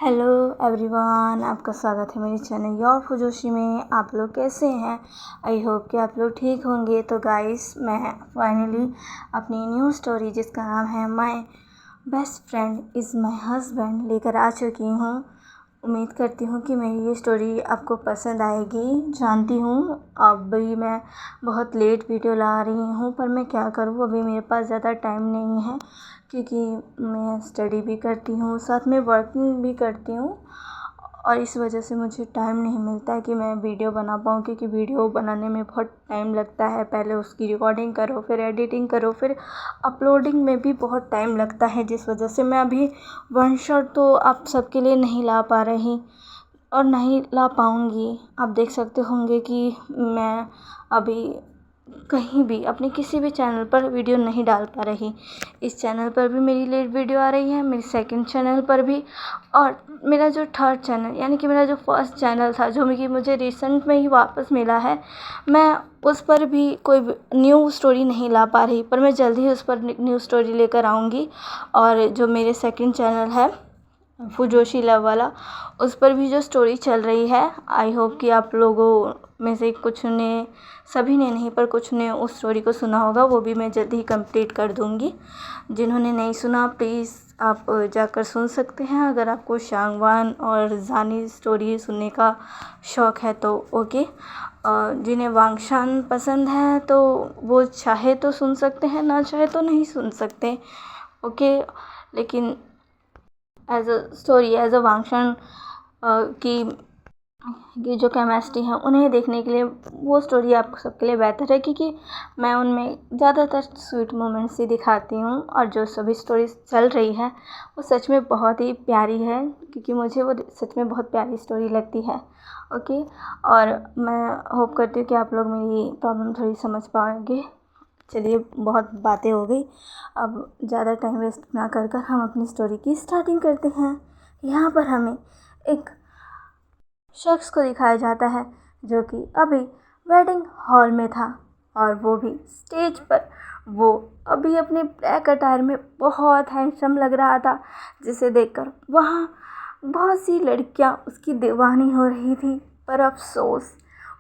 Hello everyone, आपका स्वागत है मेरे चैनल योर फुजोशी में। आप लोग कैसे हैं? आई होप कि आप लोग ठीक होंगे। तो गाइस, मैं फाइनली अपनी न्यू स्टोरी जिसका नाम है my best friend is my husband लेकर आ चुकी हूँ। उम्मीद करती हूँ कि मेरी ये स्टोरी आपको पसंद आएगी। जानती हूँ अभी मैं बहुत लेट वीडियो ला रही हूँ, पर मैं क्या करूँ, अभी मेरे पास ज़्यादा टाइम नहीं है क्योंकि मैं स्टडी भी करती हूँ, साथ में वर्किंग भी करती हूँ और इस वजह से मुझे टाइम नहीं मिलता है कि मैं वीडियो बना पाऊँ। क्योंकि वीडियो बनाने में बहुत टाइम लगता है, पहले उसकी रिकॉर्डिंग करो, फिर एडिटिंग करो, फिर अपलोडिंग में भी बहुत टाइम लगता है, जिस वजह से मैं अभी वन शॉट तो आप सबके लिए नहीं ला पा रही और नहीं ला पाऊँगी। आप देख सकते होंगे कि मैं अभी कहीं भी अपने किसी भी चैनल पर वीडियो नहीं डाल पा रही। इस चैनल पर भी मेरी लेट वीडियो आ रही है, मेरे सेकंड चैनल पर भी, और मेरा जो थर्ड चैनल यानी कि मेरा जो फर्स्ट चैनल था जो मुझे रिसेंट में ही वापस मिला है, मैं उस पर भी कोई न्यू स्टोरी नहीं ला पा रही। पर मैं जल्द ही उस पर न्यू स्टोरी लेकर आऊँगी। और जो मेरे सेकंड चैनल है फुजोशी लव वाला, उस पर भी जो स्टोरी चल रही है, आई होप कि आप लोगों में से कुछ ने, सभी ने नहीं पर कुछ ने उस स्टोरी को सुना होगा। वो भी मैं जल्द ही कंप्लीट कर दूंगी। जिन्होंने नहीं सुना प्लीज़ आप जाकर सुन सकते हैं। अगर आपको शांगवान और जानी स्टोरी सुनने का शौक़ है तो ओके। जिन्हें वांगशान पसंद है तो वो चाहे तो सुन सकते हैं, ना चाहे तो नहीं सुन सकते, ओके। लेकिन as a story, as a Wangshan की जो केमिस्ट्री है, उन्हें देखने के लिए वो स्टोरी आप सबके लिए बेहतर है, क्योंकि मैं उनमें ज़्यादातर स्वीट मोमेंट्स ही दिखाती हूँ। और जो सभी स्टोरीज चल रही है वो सच में बहुत ही प्यारी है, क्योंकि मुझे वो सच में बहुत प्यारी स्टोरी लगती है, ओके। और मैं होप करती हूँ कि आप लोग मेरी प्रॉब्लम थोड़ी समझ पाएंगे। चलिए, बहुत बातें हो गई, अब ज़्यादा टाइम वेस्ट ना कर हम अपनी स्टोरी की स्टार्टिंग करते हैं। यहाँ पर हमें एक शख्स को दिखाया जाता है जो कि अभी वेडिंग हॉल में था, और वो भी स्टेज पर। वो अभी अपने ब्लैक अटायर में बहुत हैंडसम लग रहा था, जिसे देखकर वहाँ बहुत सी लड़कियाँ उसकी दीवानी हो रही थी। पर अफसोस,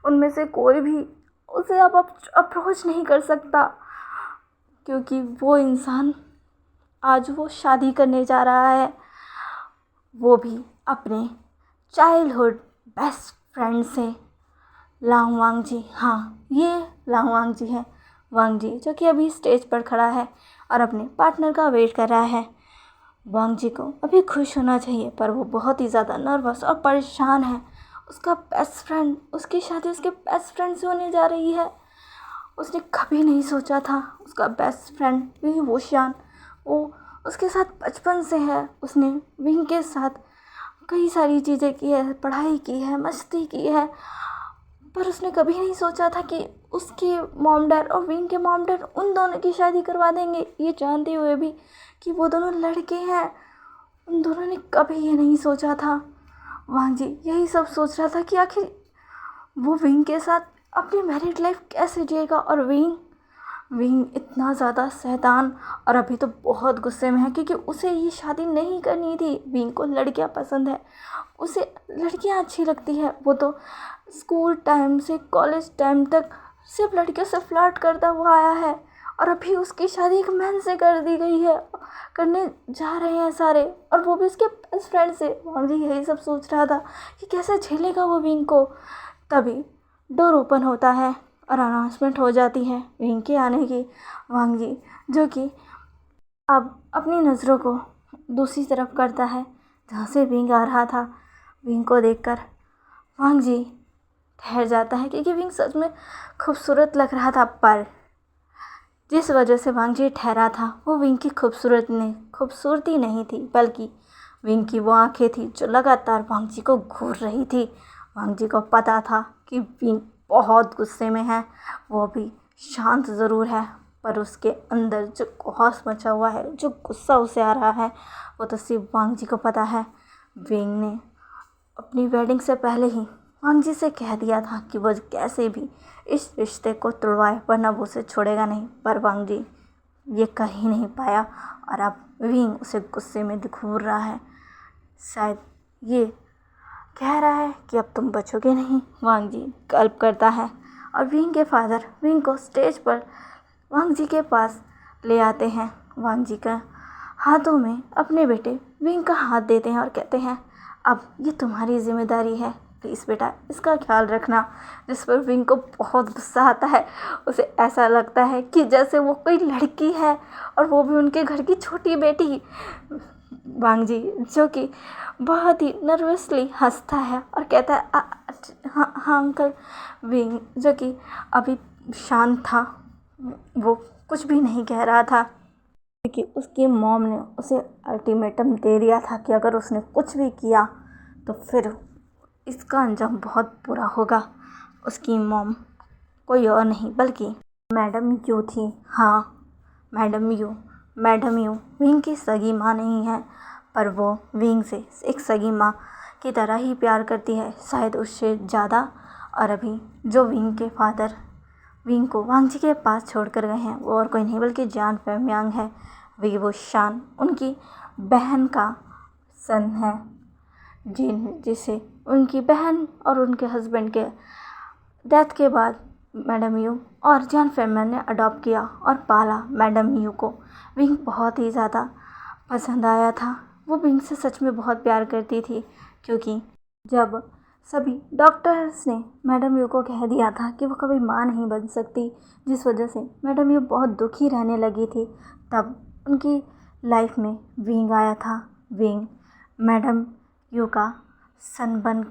उनमें से कोई भी उसे अब अप्रोच नहीं कर सकता, क्योंकि वो इंसान आज वो शादी करने जा रहा है, वो भी अपने चाइल्डहुड बेस्ट फ्रेंड से। लांग वांग जी, हाँ, ये लांग वांग जी है। वांग जी जो कि अभी स्टेज पर खड़ा है और अपने पार्टनर का वेट कर रहा है। वांग जी को अभी खुश होना चाहिए, पर वो बहुत ही ज़्यादा नर्वस और परेशान है। उसका बेस्ट फ्रेंड, उसकी शादी उसके बेस्ट फ्रेंड से होने जा रही है। उसने कभी नहीं सोचा था उसका बेस्ट फ्रेंड वोशियान, वो उसके साथ बचपन से है। उसने विंग के साथ कई सारी चीज़ें की है, पढ़ाई की है, मस्ती की है, पर उसने कभी नहीं सोचा था कि उसके मॉम डैड और विंग के मॉम डैड उन दोनों की शादी करवा देंगे, ये जानते हुए भी कि वो दोनों लड़के हैं। उन दोनों ने कभी ये नहीं सोचा था। वांग जी यही सब सोच रहा था कि आखिर वो विंग के साथ अपनी मैरिड लाइफ कैसे जिएगा। और विंग इतना ज़्यादा शैतान, और अभी तो बहुत गुस्से में है, क्योंकि उसे ये शादी नहीं करनी थी। विंग को लड़कियां पसंद है, उसे लड़कियां अच्छी लगती है। वो तो स्कूल टाइम से कॉलेज टाइम तक सिर्फ लड़कियों से फ्लर्ट करता हुआ आया है, और अभी उसकी शादी एक मैन से कर दी गई है, करने जा रहे हैं सारे, और वो भी उसके बेस्ट फ्रेंड से। वांग जी यही सब सोच रहा था कि कैसे झेलेगा वो विंग को। तभी डोर ओपन होता है और अनाउंसमेंट हो जाती है विंग के आने की। वांग जी जो कि अब अपनी नज़रों को दूसरी तरफ करता है जहाँ से विंग आ रहा था। विंग को देखकर वांग जी ठहर जाता है, क्योंकि विंग सच में खूबसूरत लग रहा था। पर जिस वजह से वांग जी ठहरा था वो विंग की खूबसूरती नहीं थी, बल्कि विंग की वो आंखें थी जो लगातार वांग जी को घूर रही थी। वांग जी को पता था कि विंग बहुत गुस्से में है। वो अभी शांत ज़रूर है, पर उसके अंदर जो कौहस मचा हुआ है, जो गुस्सा उसे आ रहा है, वो तो सिर्फ वांग जी को पता है। विंग ने अपनी वेडिंग से पहले ही वांग जी से कह दिया था कि वो कैसे भी इस रिश्ते को तोड़वाए, वरना वो उसे छोड़ेगा नहीं। पर वांग जी ये कर ही नहीं पाया, और अब विंग उसे गुस्से में घूर रहा है। शायद ये कह रहा है कि अब तुम बचोगे नहीं। वांग जी गल्प करता है और विंग के फादर विंग को स्टेज पर वांग जी के पास ले आते हैं। वांग जी का हाथों में अपने बेटे विंग का हाथ देते हैं और कहते हैं, अब ये तुम्हारी जिम्मेदारी है, प्लीज़ बेटा इसका ख्याल रखना। जिस पर विंग को बहुत गुस्सा आता है। उसे ऐसा लगता है कि जैसे वो कोई लड़की है और वो भी उनके घर की छोटी बेटी। वांग जी जो कि बहुत ही नर्वसली हंसता है और कहता है, हाँ हाँ अंकल। विंग जो कि अभी शांत था, वो कुछ भी नहीं कह रहा था क्योंकि उसकी मॉम ने उसे अल्टीमेटम दे दिया था कि अगर उसने कुछ भी किया तो फिर इसका अंजाम बहुत बुरा होगा। उसकी मॉम कोई और नहीं बल्कि मैडम यू थी। हाँ, मैडम यू विंग की सगी माँ नहीं है, पर वो विंग से एक सगी माँ की तरह ही प्यार करती है, शायद उससे ज़्यादा। और अभी जो विंग के फादर विंग को वांग जी के पास छोड़ कर गए हैं वो और कोई नहीं बल्कि जान फेमियांग है। वो शान उनकी बहन का सन है, जिसे उनकी बहन और उनके हस्बैंड के डेथ के बाद मैडम यू और जान फेमियांग ने अडॉप्ट किया और पाला। मैडम यू को विंग बहुत ही ज़्यादा पसंद आया था। वो विंग से सच में बहुत प्यार करती थी क्योंकि जब सभी डॉक्टर्स ने मैडम यू को कह दिया था कि वो कभी माँ नहीं बन सकती, जिस वजह से मैडम यू बहुत दुखी रहने लगी थी, तब उनकी लाइफ में विंग आया था। विंग मैडम यू का सन बन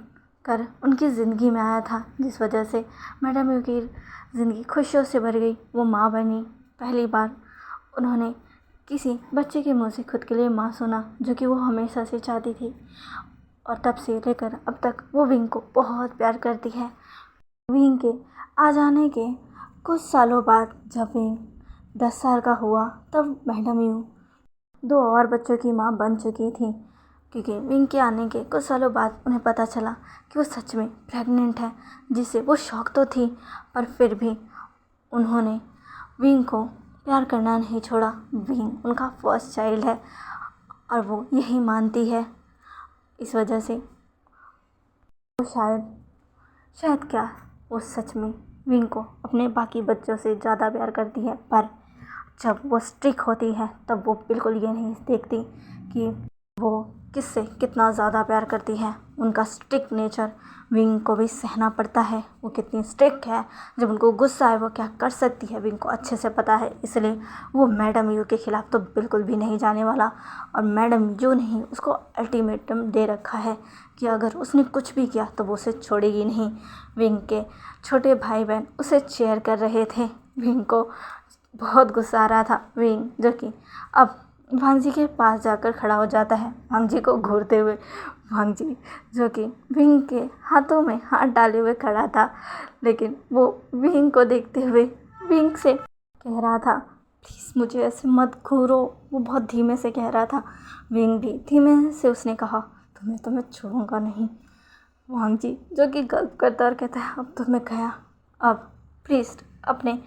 कर उनकी ज़िंदगी में आया था, जिस वजह से मैडम यू की ज़िंदगी खुशियों से भर गई। वो माँ बनी। पहली बार उन्होंने किसी बच्चे के मुंह से खुद के लिए माँ सुना, जो कि वो हमेशा से चाहती थी। और तब से लेकर अब तक वो विंग को बहुत प्यार करती है। विंग के आ जाने के कुछ सालों बाद जब विंग 10 साल का हुआ तब मैडम यू 2 और बच्चों की माँ बन चुकी थी, क्योंकि विंग के आने के कुछ सालों बाद उन्हें पता चला कि वो सच में प्रेग्नेंट है, जिससे वो शौक तो थी, पर फिर भी उन्होंने विंग को प्यार करना नहीं छोड़ा। विंग उनका फर्स्ट चाइल्ड है और वो यही मानती है। इस वजह से वो शायद क्या वो सच में विंग को अपने बाकी बच्चों से ज़्यादा प्यार करती है, पर जब वो स्ट्रिक होती है तब वो बिल्कुल ये नहीं देखती कि वो किससे कितना ज़्यादा प्यार करती है। उनका स्ट्रिक नेचर विंग को भी सहना पड़ता है। वो कितनी स्ट्रिक है, जब उनको गुस्सा है वो क्या कर सकती है विंग को अच्छे से पता है। इसलिए वो मैडम यू के ख़िलाफ़ तो बिल्कुल भी नहीं जाने वाला। और मैडम यू ने ही उसको अल्टीमेटम दे रखा है कि अगर उसने कुछ भी किया तो वो उसे छोड़ेगी नहीं। विंग के छोटे भाई बहन उसे चेयर कर रहे थे। विंग को बहुत गुस्सा आ रहा था। विंग जो कि अब वांग जी के पास जाकर खड़ा हो जाता है, वांग जी को घूरते हुए। वांग जी जो कि विंग के हाथों में हाथ डाले हुए खड़ा था, लेकिन वो विंग को देखते हुए विंग से कह रहा था, प्लीज़ मुझे ऐसे मत घूरो। वो बहुत धीमे से कह रहा था। विंग भी धीमे से उसने कहा, तो मैं छोड़ूंगा नहीं। वांग जी जो कि गल्प करता और कहता है, अब तो मैं गया, अब प्लीज़ अपने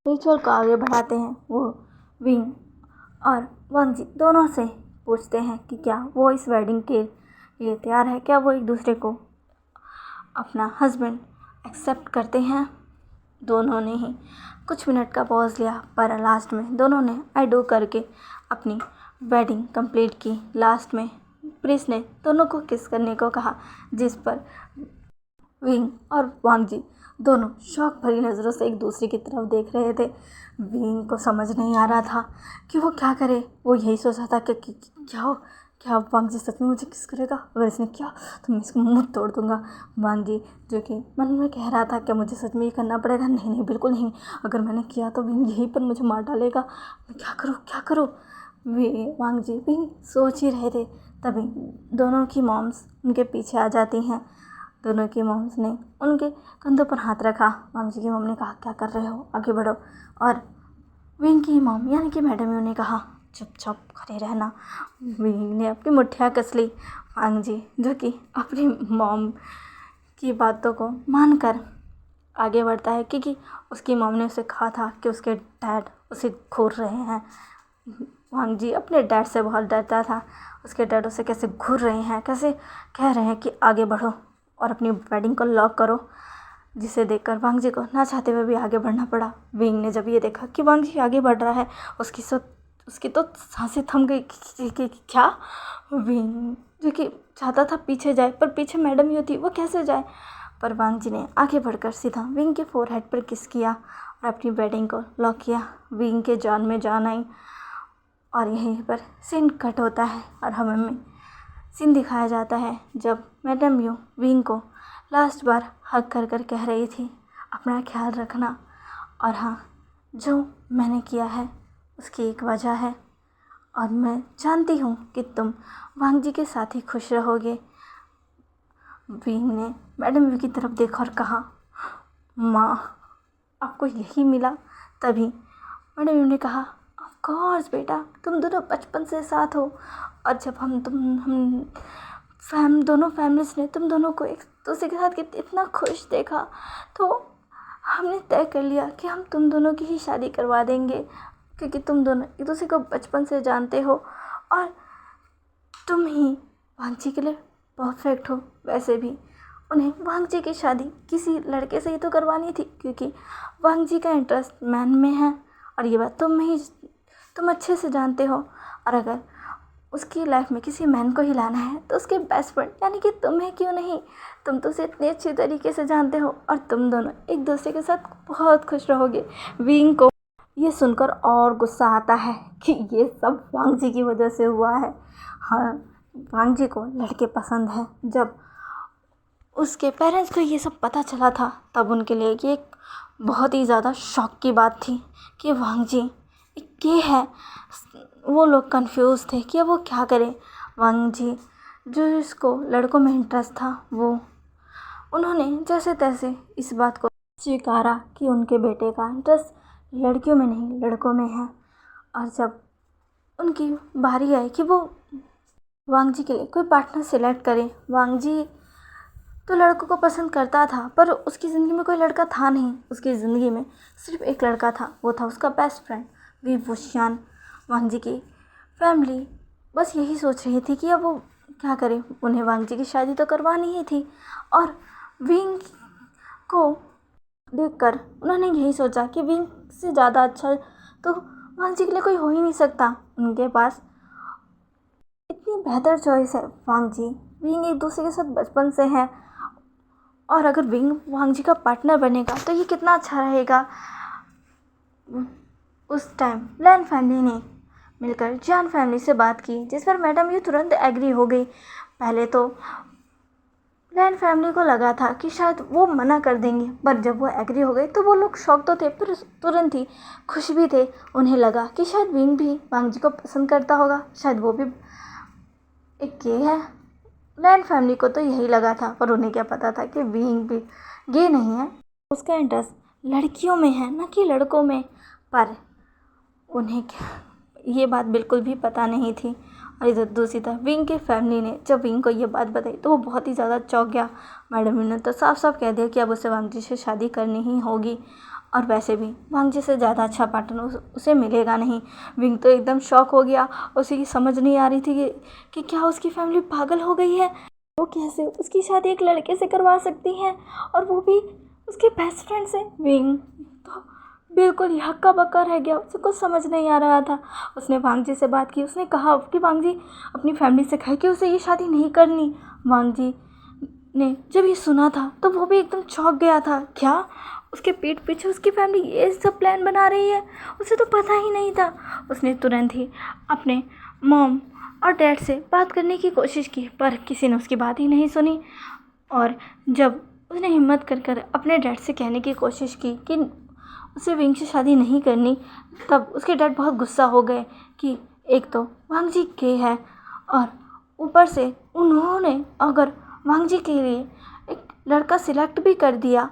रिचुअल को आगे बढ़ाते हैं। वो विंग और वांग जी दोनों से पूछते हैं कि क्या वो इस वेडिंग के लिए तैयार है, क्या वो एक दूसरे को अपना हस्बैंड एक्सेप्ट करते हैं। दोनों ने ही कुछ मिनट का पॉज लिया, पर लास्ट में दोनों ने आई डू करके अपनी वेडिंग कंप्लीट की। लास्ट में प्रिंस ने दोनों को किस करने को कहा, जिस पर विंग और वांग जी दोनों शौक भरी नज़रों से एक दूसरे की तरफ देख रहे थे। विंग को समझ नहीं आ रहा था कि वो क्या करे। वो यही सोच रहा था कि क्या वांग जी सच में मुझे किस करेगा, अगर इसने किया तो मैं इसको मुंह तोड़ दूंगा। वांग जी जो कि मन में कह रहा था, क्या मुझे सच में ये करना पड़ेगा। नहीं बिल्कुल नहीं, अगर मैंने किया तो विंग यहीं पर मुझे मार डालेगा। मैं क्या करूँ। वांग जी भी सोच ही रहे थे, तभी दोनों की मॉम्स उनके पीछे आ जाती हैं। दोनों की मॉम्स ने उनके कंधों पर हाथ रखा। वांग जी की मॉम ने कहा, क्या कर रहे हो, आगे बढ़ो। और विंग की मॉम यानी कि मैडम यू ने कहा, चुपचाप खड़े रहना। विंग ने अपनी मुठ्ठियाँ कस ली। वांग जी जो कि अपनी मॉम की बातों को मानकर आगे बढ़ता है, क्योंकि उसकी मॉम ने उसे कहा था कि उसके डैड उसे घूर रहे हैं। वांग जी अपने डैड से बहुत डरता था। उसके डैड उसे कैसे घूर रहे हैं, कैसे कह रहे हैं कि आगे बढ़ो और अपनी वेडिंग को लॉक करो, जिसे देखकर वांग जी को ना चाहते हुए भी आगे बढ़ना पड़ा। विंग ने जब ये देखा कि वांग जी आगे बढ़ रहा है, उसकी तो सांसें थम गई कि क्या। विंग जो कि चाहता था पीछे जाए, पर पीछे मैडम ही होती, वो कैसे जाए। पर वांग जी ने आगे बढ़कर सीधा विंग के फोरहेड पर किस किया और अपनी वेडिंग को लॉक किया। विंग के जान में जान आई और यहीं पर सीन कट होता है और हमें सीन दिखाया जाता है जब मैडम यू विंग को लास्ट बार हग कर कर कह रही थी अपना ख्याल रखना, और हाँ, जो मैंने किया है उसकी एक वजह है और मैं जानती हूँ कि तुम वांग जी के साथ ही खुश रहोगे। विंग ने मैडम यू की तरफ देखा और कहा, माँ आपको यही मिला? तभी मैडम यू ने कहा, ऑफ कोर्स बेटा, तुम दोनों बचपन से साथ हो और जब हम दोनों फैमिलीज ने तुम दोनों को एक दूसरे के साथ इतना खुश देखा तो हमने तय कर लिया कि हम तुम दोनों की ही शादी करवा देंगे, क्योंकि तुम दोनों एक दूसरे को बचपन से जानते हो और तुम ही वांग जी के लिए परफेक्ट हो। वैसे भी उन्हें वांग जी की शादी किसी लड़के से ही तो करवानी थी, क्योंकि वांग जी का इंटरेस्ट मैन में है और ये बात तुम अच्छे से जानते हो। और अगर उसकी लाइफ में किसी मैन को ही लाना है तो उसके बेस्ट फ्रेंड यानी कि तुम्हें क्यों नहीं। तुम तो उसे इतने अच्छे तरीके से जानते हो और तुम दोनों एक दूसरे के साथ बहुत खुश रहोगे। विंग को ये सुनकर और गुस्सा आता है कि ये सब वांग जी की वजह से हुआ है। हाँ, वांग जी को लड़के पसंद है। जब उसके पेरेंट्स को ये सब पता चला था तब उनके लिए ये एक बहुत ही ज़्यादा शॉक की बात थी कि वांग जी ये है। वो लोग कंफ्यूज थे कि अब वो क्या करें। वांग जी जो इसको लड़कों में इंटरेस्ट था वो उन्होंने जैसे तैसे इस बात को स्वीकारा कि उनके बेटे का इंटरेस्ट लड़कियों में नहीं लड़कों में है। और जब उनकी बारी आई कि वो वांग जी के लिए कोई पार्टनर सिलेक्ट करे, वांग जी तो लड़कों को पसंद करता था पर उसकी ज़िंदगी में कोई लड़का था नहीं। उसकी ज़िंदगी में सिर्फ एक लड़का था, वो था उसका बेस्ट फ्रेंड वी वुशियान। वांग जी की फैमिली बस यही सोच रही थी कि अब वो क्या करे, उन्हें वांग जी की शादी तो करवानी ही थी। और विंग को देखकर उन्होंने यही सोचा कि विंग से ज़्यादा अच्छा तो वांग जी के लिए कोई हो ही नहीं सकता। उनके पास इतनी बेहतर चॉइस है वांग जी। विंग एक दूसरे के साथ बचपन से हैं और अगर विंग वांग जी का पार्टनर बनेगा तो ये कितना अच्छा रहेगा। उस टाइम लैन फैमिली ने मिलकर जान फैमिली से बात की, जिस पर मैडम यू तुरंत एग्री हो गई। पहले तो लैन फैमिली को लगा था कि शायद वो मना कर देंगे, पर जब वो एग्री हो गए तो वो लोग शॉक तो थे पर तुरंत ही खुश भी थे। उन्हें लगा कि शायद विंग भी वांग जी को पसंद करता होगा, शायद वो भी एक गे है। लैन फैमिली को तो यही लगा था, पर उन्हें क्या पता था कि विंग भी गे नहीं है, उसका इंटरेस्ट लड़कियों में है न कि लड़कों में। पर उन्हें ये बात बिल्कुल भी पता नहीं थी। और इधर दूसरी तरफ विंग की फैमिली ने जब विंग को ये बात बताई तो वो बहुत ही ज़्यादा चौंक गया। मैडम ने तो साफ साफ कह दिया कि अब उसे वांग जी से शादी करनी ही होगी और वैसे भी वांग जी से ज़्यादा अच्छा पार्टनर उसे मिलेगा नहीं। विंग तो एकदम शॉक हो गया, उसे समझ नहीं आ रही थी कि क्या उसकी फैमिली पागल हो गई है। वो कैसे उसकी शादी एक लड़के से करवा सकती हैं और वो भी उसके बेस्ट फ्रेंड से। विंग तो बिल्कुल ही हक्का बक्का रह गया, उसे कुछ समझ नहीं आ रहा था। उसने वांग जी से बात की, उसने कहा कि वांग जी अपनी फैमिली से कहे कि उसे ये शादी नहीं करनी। वांग जी ने जब ये सुना था तो वो भी एकदम चौंक गया था। क्या उसके पीठ पीछे उसकी फैमिली ये सब प्लान बना रही है, उसे तो पता ही नहीं था। उसने तुरंत ही अपने मॉम और डैड से बात करने की कोशिश की, पर किसी ने उसकी बात ही नहीं सुनी। और जब उसने हिम्मत कर कर अपने डैड से कहने की कोशिश की कि उसे विंग से शादी नहीं करनी, तब उसके डैड बहुत गुस्सा हो गए कि एक तो वांग जी गे है और ऊपर से उन्होंने अगर वांग जी के लिए एक लड़का सिलेक्ट भी कर दिया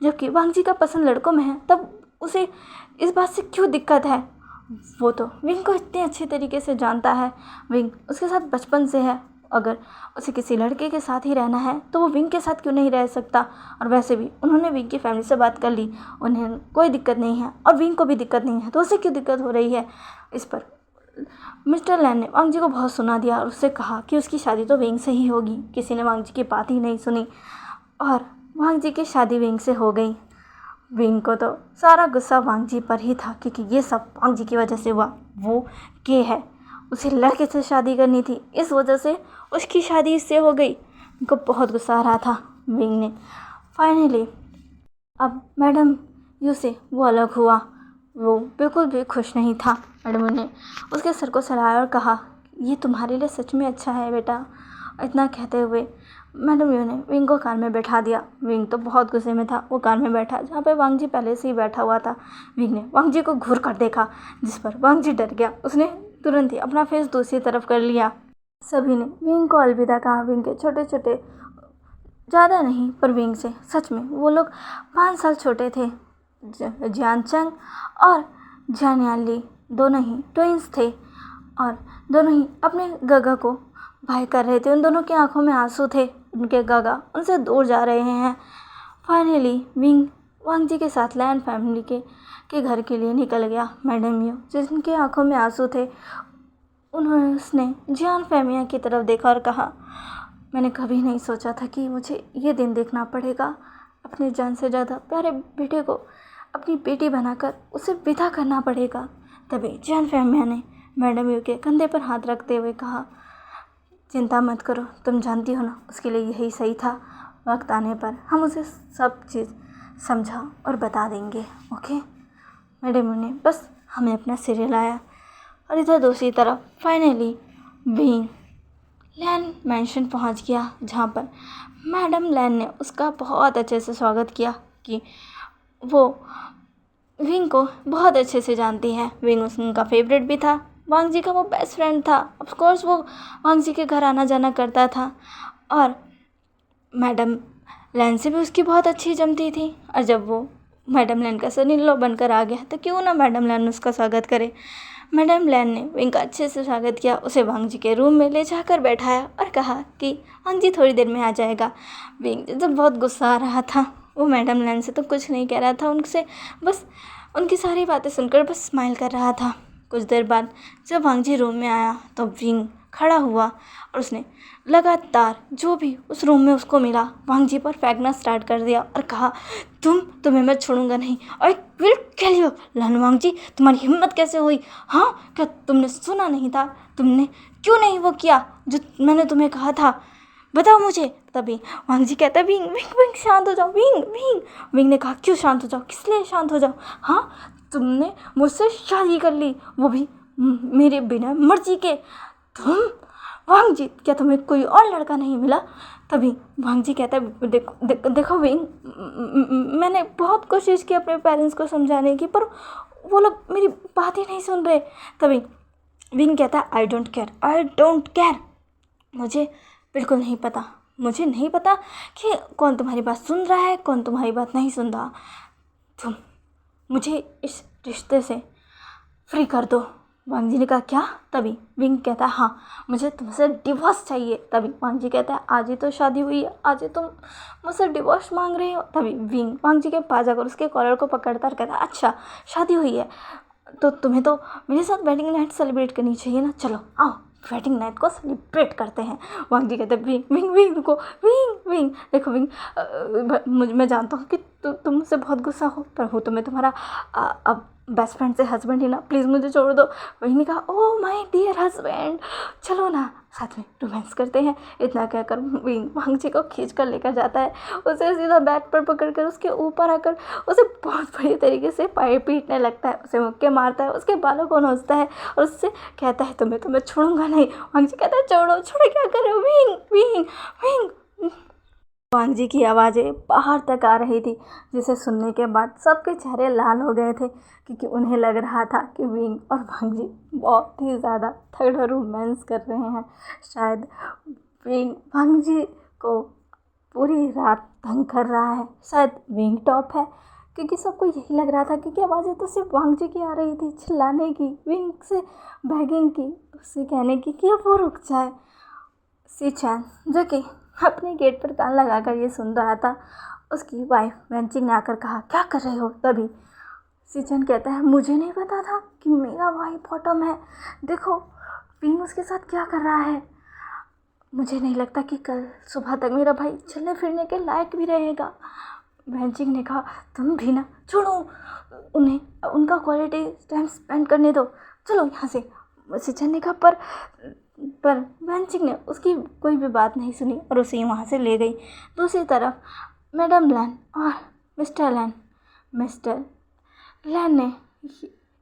जबकि वांग जी का पसंद लड़कों में है, तब उसे इस बात से क्यों दिक्कत है। वो तो विंग को इतने अच्छे तरीके से जानता है, विंग उसके साथ बचपन से है अगर उसे किसी लड़के के साथ ही रहना है तो वो विंग के साथ क्यों नहीं रह सकता। और वैसे भी उन्होंने विंग की फैमिली से बात कर ली, उन्हें कोई दिक्कत नहीं है और विंग को भी दिक्कत नहीं है, तो उसे क्यों दिक्कत हो रही है। इस पर मिस्टर लैन ने वांग जी को बहुत सुना दिया और उससे कहा कि उसकी शादी तो विंग से ही होगी। किसी ने वांग जी की बात ही नहीं सुनी और वांग जी की शादी विंग से हो गई। विंग को तो सारा गुस्सा वांग जी पर ही था क्योंकि ये सब वांग जी की वजह से हुआ। वो के है, उसे लड़के से शादी करनी थी, इस वजह से उसकी शादी इससे हो गई। उनको बहुत गुस्सा आ रहा था विंग ने। फाइनली अब मैडम यू से वो अलग हुआ। वो बिल्कुल भी खुश नहीं था। मैडम ने उसके सर को सहलाया और कहा, ये तुम्हारे लिए सच में अच्छा है बेटा। इतना कहते हुए मैडम यू ने विंग को कार में बैठा दिया। विंग तो बहुत गुस्से में था। वो कार में बैठा जहाँ पे वांग जी पहले से ही बैठा हुआ था। विंग ने वांग जी को घूर कर देखा, जिस पर वांग जी डर गया। उसने तुरंत ही अपना फेस दूसरी तरफ कर लिया। सभी ने विंग को अलविदा कहा। विंग के छोटे छोटे, ज़्यादा नहीं पर विंग से सच में वो लोग 5 साल छोटे थे। जियान चंग और जियान यानली दोनों ही ट्विंस थे और दोनों ही अपने गगा को भाई कर रहे थे। उन दोनों की आंखों में आंसू थे। उनके गगा उनसे दूर जा रहे हैं। फाइनली विंग वांग जी के साथ लैन फैमिली के घर के लिए निकल गया। मैडम यू जिनके आंखों में आंसू थे, उसने जियान फैमिया की तरफ देखा और कहा, मैंने कभी नहीं सोचा था कि मुझे ये दिन देखना पड़ेगा। अपने जान से ज़्यादा प्यारे बेटे को अपनी बेटी बनाकर उसे विदा करना पड़ेगा। तभी जियान फैमिया ने मैडम यू के कंधे पर हाथ रखते हुए कहा, चिंता मत करो, तुम जानती हो ना उसके लिए यही सही था। वक्त आने पर हम उसे सब चीज़ समझा और बता देंगे, ओके। मैडम ने बस हमें अपना सीरियल आया। और इधर दूसरी तरफ फाइनली विंग लैन मैंशन पहुंच गया, जहां पर मैडम लैन ने उसका बहुत अच्छे से स्वागत किया कि वो विंग को बहुत अच्छे से जानती है। विंग उनका फेवरेट भी था, वांग जी का वो बेस्ट फ्रेंड था। ऑफ कोर्स वो वांग जी के घर आना जाना करता था और मैडम लैन से भी उसकी बहुत अच्छी जमती थी। और जब वो मैडम लैन का सन इन लॉ बनकर आ गया तो क्यों ना मैडम लैन उसका स्वागत करे। मैडम लैन ने विंग का अच्छे से स्वागत किया, उसे वांग जी के रूम में ले जाकर बैठाया और कहा कि वांग जी थोड़ी देर में आ जाएगा। विंग जब बहुत गुस्सा आ रहा था, वो मैडम लैन से तो कुछ नहीं कह रहा था, उनसे बस उनकी सारी बातें सुनकर बस स्माइल कर रहा था। कुछ देर बाद जब वांग जी रूम में आया तो विंग खड़ा हुआ और उसने लगातार जो भी उस रूम में उसको मिला वांग जी पर फेंकना स्टार्ट कर दिया और कहा, तुम्हें मैं छोड़ूंगा नहीं, आई विल किल यू। लन वांग जी, तुम्हारी हिम्मत कैसे हुई? हाँ, क्या तुमने सुना नहीं था? तुमने क्यों नहीं वो किया जो मैंने तुम्हें कहा था? बताओ मुझे। तभी वांग जी कहता है, विंग विंग विंग शांत हो जाओ। विंग विंग विंग ने कहा, क्यों शांत हो जाओ? किस लिए शांत हो जाओ? हाँ, तुमने मुझसे शादी कर ली, वो भी मेरे बिना मर्जी के। तुम वांग जी, क्या तुम्हें कोई और लड़का नहीं मिला? तभी वांग जी कहता है, देखो विंग, मैंने बहुत कोशिश की अपने पेरेंट्स को समझाने की, पर वो लोग मेरी बात ही नहीं सुन रहे। तभी विंग कहता है, आई डोंट केयर। मुझे बिल्कुल नहीं पता, मुझे नहीं पता कि कौन तुम्हारी बात सुन रहा है, कौन तुम्हारी बात नहीं सुन रहा। तुम मुझे इस रिश्ते से फ्री कर दो। वांग जी ने कहा, क्या? तभी विंग कहता है, हाँ, मुझे तुमसे डिवोर्स चाहिए। तभी वांग जी कहता है, आज ही तो शादी हुई है, आज ही तुम मुझसे डिवोर्स मांग रहे हो? तभी विंग वांग जी के पास जाकर उसके कॉलर को पकड़ता और कहता है, अच्छा शादी हुई है तो तुम्हें तो मेरे साथ वेडिंग नाइट सेलिब्रेट करनी चाहिए ना, चलो आओ वेडिंग नाइट को सेलिब्रेट करते हैं। वांग जी कहते हैं, विंग विंग विंग रुको, विंग विंग देखो विंग, मैं जानता हूँ कि तुम मुझसे बहुत गुस्सा हो, पर हो तो मैं तुम्हारा अब बेस्ट फ्रेंड से हस्बैंड ही ना, प्लीज़ मुझे छोड़ दो। वही ने कहा, ओह माय डियर हस्बैंड, चलो ना साथ में रोमांस करते हैं। इतना कहकर विंग वांग जी को खींच कर लेकर जाता है, उसे सीधा बैट पर पकड़कर उसके ऊपर आकर उसे बहुत बड़ी तरीके से पाए पीटने लगता है, उसे मुक्के मारता है, उसके बालों को नोचता है और उससे कहता है, तुम्हें छोड़ूंगा नहीं। वांग जी कहता है, छोड़ो क्या कर रहे हो? विंग विंग विंग। वांग जी की आवाज़ें बाहर तक आ रही थी, जिसे सुनने के बाद सबके चेहरे लाल हो गए थे, क्योंकि उन्हें लग रहा था कि विंग और वांग जी बहुत ही ज़्यादा तगड़ा रोमांस कर रहे हैं। शायद विंग वांग जी को पूरी रात तंग कर रहा है, शायद विंग टॉप है, क्योंकि सबको यही लग रहा था, क्योंकि आवाज़ें तो सिर्फ वांग जी की आ रही थी, चिल्लाने की, विंग से बैगिंग की, उससे कहने की कि अब वो रुक जाए। सीचैन जो कि अपने गेट पर कान लगाकर ये सुन रहा था, उसकी वाइफ वेंचिंग ने आकर कहा, क्या कर रहे हो? तभी सीचैन कहता है, मुझे नहीं पता था कि मेरा भाई बॉटम है, देखो पिंग उसके साथ क्या कर रहा है। मुझे नहीं लगता कि कल सुबह तक मेरा भाई चलने फिरने के लायक भी रहेगा। वेंचिंग ने कहा, तुम भी ना, छोड़ो उन्हें, उनका क्वालिटी टाइम स्पेंड करने दो, चलो यहाँ से। सीचैन ने कहा, पर वेंचिंग ने उसकी कोई भी बात नहीं सुनी और उसे वहाँ से ले गई। दूसरी तरफ मैडम लैन और मिस्टर लैन ने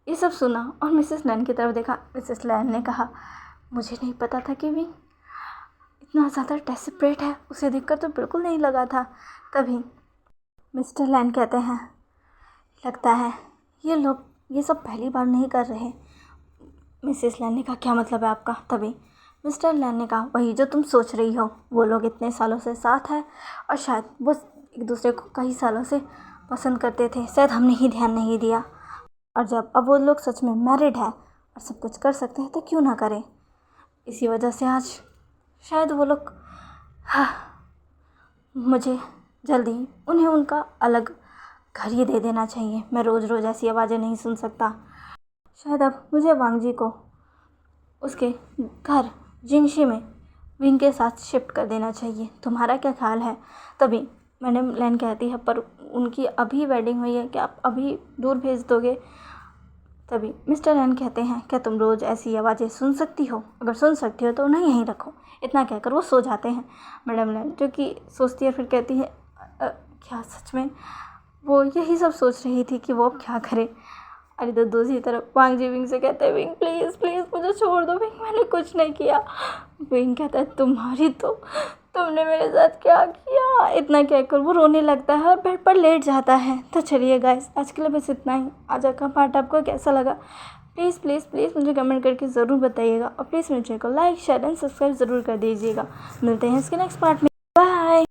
ये सब सुना और मिसेस लैन की तरफ देखा। मिसेस लैन ने कहा, मुझे नहीं पता था कि विंग इतना ज़्यादा डेस्परेट है, उसे देखकर तो बिल्कुल नहीं लगा था। तभी मिस्टर लैन कहते हैं, लगता है ये लोग ये सब पहली बार नहीं कर रहे। मिसेस लैन ने कहा, क्या मतलब है आपका? तभी मिस्टर लैन ने कहा, वही जो तुम सोच रही हो, वो लोग इतने सालों से साथ हैं और शायद वो एक दूसरे को कई सालों से पसंद करते थे, शायद हमने ही ध्यान नहीं दिया। और जब अब वो लोग सच में मैरिड है और सब कुछ कर सकते हैं तो क्यों ना करें। इसी वजह से आज शायद वो लोग, मुझे जल्दी उन्हें उनका अलग घर ही दे देना चाहिए। मैं रोज़ रोज़ ऐसी आवाज़ें नहीं सुन सकता। शायद अब मुझे वांग जी को उसके घर जिंगशी में विंग के साथ शिफ्ट कर देना चाहिए। तुम्हारा क्या ख्याल है? तभी मैडम लैन कहती है, पर उनकी अभी वेडिंग हुई है, क्या आप अभी दूर भेज दोगे? तभी मिस्टर लैन कहते हैं, क्या तुम रोज़ ऐसी आवाज़ें सुन सकती हो? अगर सुन सकती हो तो उन्हें यहीं रखो। इतना कहकर वो सो जाते हैं। मैडम लैन जो कि सोचती है, फिर कहती है, क्या सच में वो यही सब सोच रही थी कि वो अब क्या करे? अरे तो दूसरी तरफ वांग जी विंग से कहते हैं, विंग प्लीज़ प्लीज़ मुझे छोड़ दो, विंग मैंने कुछ नहीं किया। विंग कहता है, तुमने मेरे साथ क्या किया? इतना कहकर वो रोने लगता है और बेड पर लेट जाता है। तो चलिए गाइस, आज के लिए बस इतना ही। आज का पार्ट आपको कैसा लगा प्लीज़ प्लीज़ प्लीज़ मुझे कमेंट करके ज़रूर बताइएगा और प्लीज़ मेरे चैनल को लाइक शेयर एंड सब्सक्राइब ज़रूर कर दीजिएगा। मिलते हैं इसके नेक्स्ट पार्ट में। बाय।